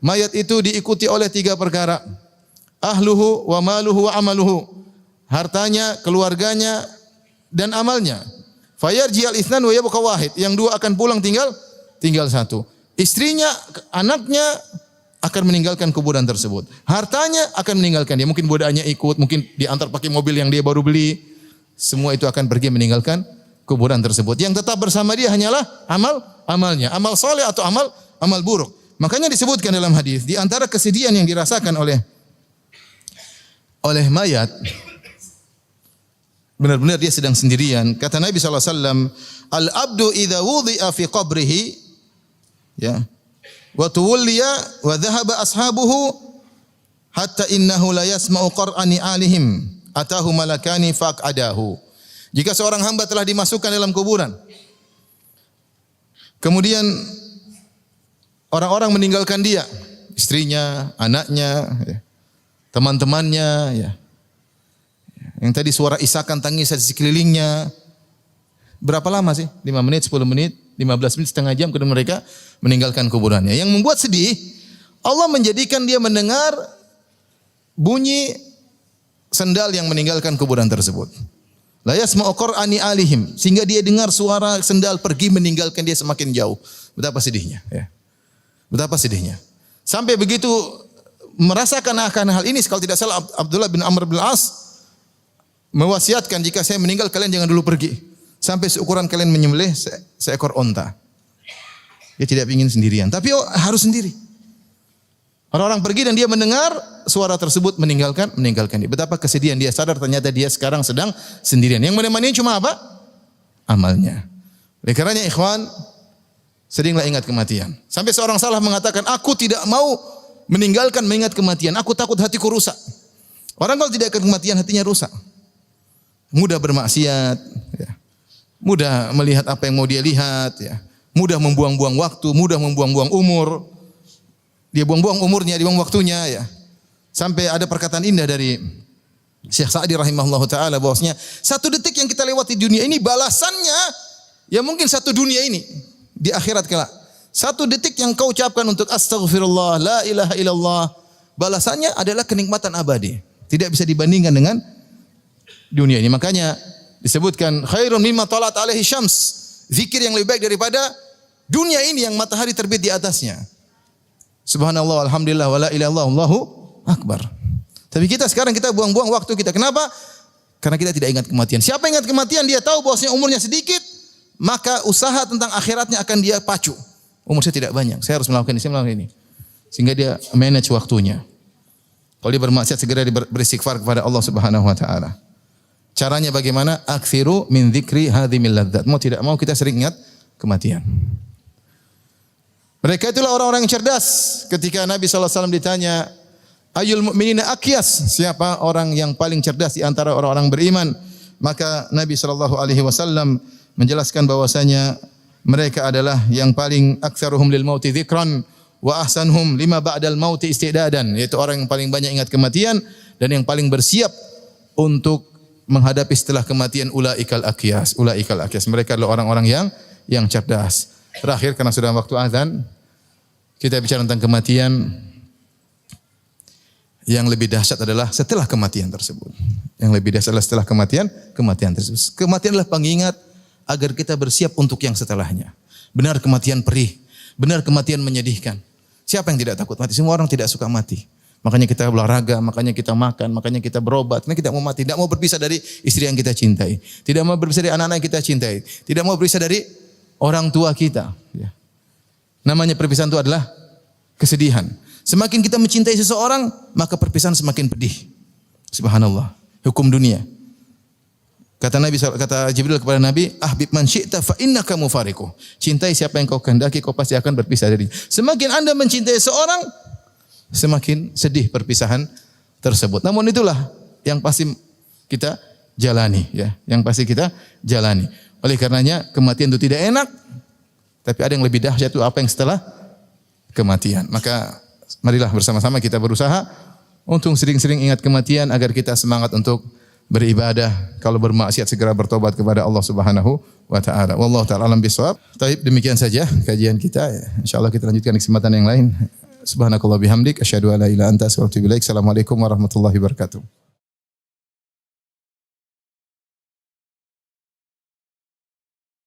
Mayat itu diikuti oleh 3 perkara. Ahluhu wa maluhu wa amaluhu. Hartanya, keluarganya dan amalnya. Fayarji'al itsnan wa yabqa wahid. Yang 2 akan pulang tinggal 1. Istrinya, anaknya akan meninggalkan kuburan tersebut. Hartanya akan meninggalkan dia. Mungkin budaknya ikut, mungkin diantar pakai mobil yang dia baru beli. Semua itu akan pergi meninggalkan kuburan tersebut. Yang tetap bersama dia hanyalah amalnya. Amal soleh atau amal buruk. Makanya disebutkan dalam hadis, di antara kesedihan yang dirasakan oleh mayat, benar-benar dia sedang sendirian. Kata Nabi SAW, al-abdu idza wudi'a fi qabrihi, ya, wa tuwliya wa dhahaba ashabuhu hatta innahu la yasma'u qar'ani alihim atahu malakani faqadahu. Jika seorang hamba telah dimasukkan dalam kuburan, kemudian orang-orang meninggalkan dia, istrinya, anaknya, teman-temannya, ya. Yang tadi suara isakan tangisan di sekelilingnya. Berapa lama sih? 5 menit, 10 menit, 15 menit, setengah jam kemudian mereka meninggalkan kuburannya. Yang membuat sedih, Allah menjadikan dia mendengar bunyi sendal yang meninggalkan kuburan tersebut. La yasma'u qur'ani alihim, sehingga dia dengar suara sendal pergi meninggalkan dia semakin jauh. Betapa sedihnya, ya. Betapa sedihnya. Sampai begitu merasakan akan hal ini, kalau tidak salah Abdullah bin Amr bin As mewasiatkan, jika saya meninggal kalian jangan dulu pergi sampai seukuran kalian menyembelih seekor onta. Dia tidak ingin sendirian, tapi harus sendiri. Orang-orang pergi dan dia mendengar suara tersebut meninggalkan dia. Betapa kesedihan dia, sadar ternyata dia sekarang sedang sendirian. Yang menemani cuma apa? Amalnya. Oleh karenanya ikhwan, seringlah ingat kematian. Sampai seorang salah mengatakan, aku tidak mau mengingat kematian. Aku takut hatiku rusak. Orang kalau tidak ingat kematian hatinya rusak. Mudah bermaksiat, ya. Mudah melihat apa yang mau dia lihat, ya. Mudah membuang-buang waktu, mudah membuang-buang umur. Dia buang-buang umurnya, dibuang waktunya, ya. Sampai ada perkataan indah dari Syekh Sa'di rahimahullahu taala bahwasanya 1 detik yang kita lewati di dunia ini balasannya ya mungkin 1 dunia ini di akhirat kelak. 1 detik yang kau ucapkan untuk astaghfirullah, la ilaha illallah, balasannya adalah kenikmatan abadi. Tidak bisa dibandingkan dengan dunia ini. Makanya disebutkan khairun mimma talat alaihi syams. Zikir yang lebih baik daripada dunia ini yang matahari terbit di atasnya. Subhanallah, alhamdulillah, wa la ilaha illallah, Allahu akbar. Tapi kita sekarang kita buang-buang waktu kita. Kenapa? Karena kita tidak ingat kematian. Siapa ingat kematian, dia tahu bahwasanya umurnya sedikit, maka usaha tentang akhiratnya akan dia pacu. Umur saya tidak banyak, saya harus melakukan ini, saya melakukan ini. Sehingga dia manage waktunya. Kalau dia bermaksiat, segera beristighfar kepada Allah Subhanahu wa taala. Caranya bagaimana? Aktsiru min dzikri hadhimil ladzat. Mau tidak mau kita sering ingat kematian. Mereka itulah orang-orang yang cerdas. Ketika Nabi SAW ditanya, Ayul mu'minina akyas, siapa orang yang paling cerdas di antara orang-orang beriman? Maka Nabi SAW menjelaskan bahwasanya mereka adalah yang paling aktsaruhum lil mauti dzikran wa ahsanhum lima ba'dal mauti istidadan, yaitu orang yang paling banyak ingat kematian dan yang paling bersiap untuk menghadapi setelah kematian. Ulaikal akyas. Mereka adalah orang-orang yang cerdas. Terakhir, karena sudah waktu azan, kita bicara tentang kematian. Yang lebih dahsyat adalah setelah kematian tersebut. Yang lebih dahsyat adalah setelah kematian tersebut. Kematian adalah pengingat agar kita bersiap untuk yang setelahnya. Benar kematian perih, benar kematian menyedihkan. Siapa yang tidak takut mati? Semua orang tidak suka mati. Makanya kita olahraga, makanya kita makan, makanya kita berobat. Karena kita mau mati, tidak mau berpisah dari istri yang kita cintai, tidak mau berpisah dari anak-anak yang kita cintai, tidak mau berpisah dari orang tua kita. Ya. Namanya perpisahan itu adalah kesedihan. Semakin kita mencintai seseorang, maka perpisahan semakin pedih. Subhanallah. Hukum dunia. Kata Jibril kepada Nabi, ahbib man syi'ta fa innaka mufariquh. Cintai siapa yang kau kehendaki, kau pasti akan berpisah darinya. Semakin Anda mencintai seorang, semakin sedih perpisahan tersebut. Namun itulah yang pasti kita jalani, ya. Yang pasti kita jalani. Oleh karenanya kematian itu tidak enak, tapi ada yang lebih dahsyat, itu apa yang setelah kematian. Maka marilah bersama-sama kita berusaha untuk sering-sering ingat kematian agar kita semangat untuk beribadah. Kalau bermaksiat segera bertobat kepada Allah Subhanahu wa taala. Wallahu taala alam bisawab. Baik, demikian saja kajian kita. Insyaallah kita lanjutkan di kesempatan yang lain. Subhanakallah bihamdik asyhadu an la ilaha illa anta astaghfiruka wa atubu ilaik. Assalamualaikum warahmatullahi wabarakatuh.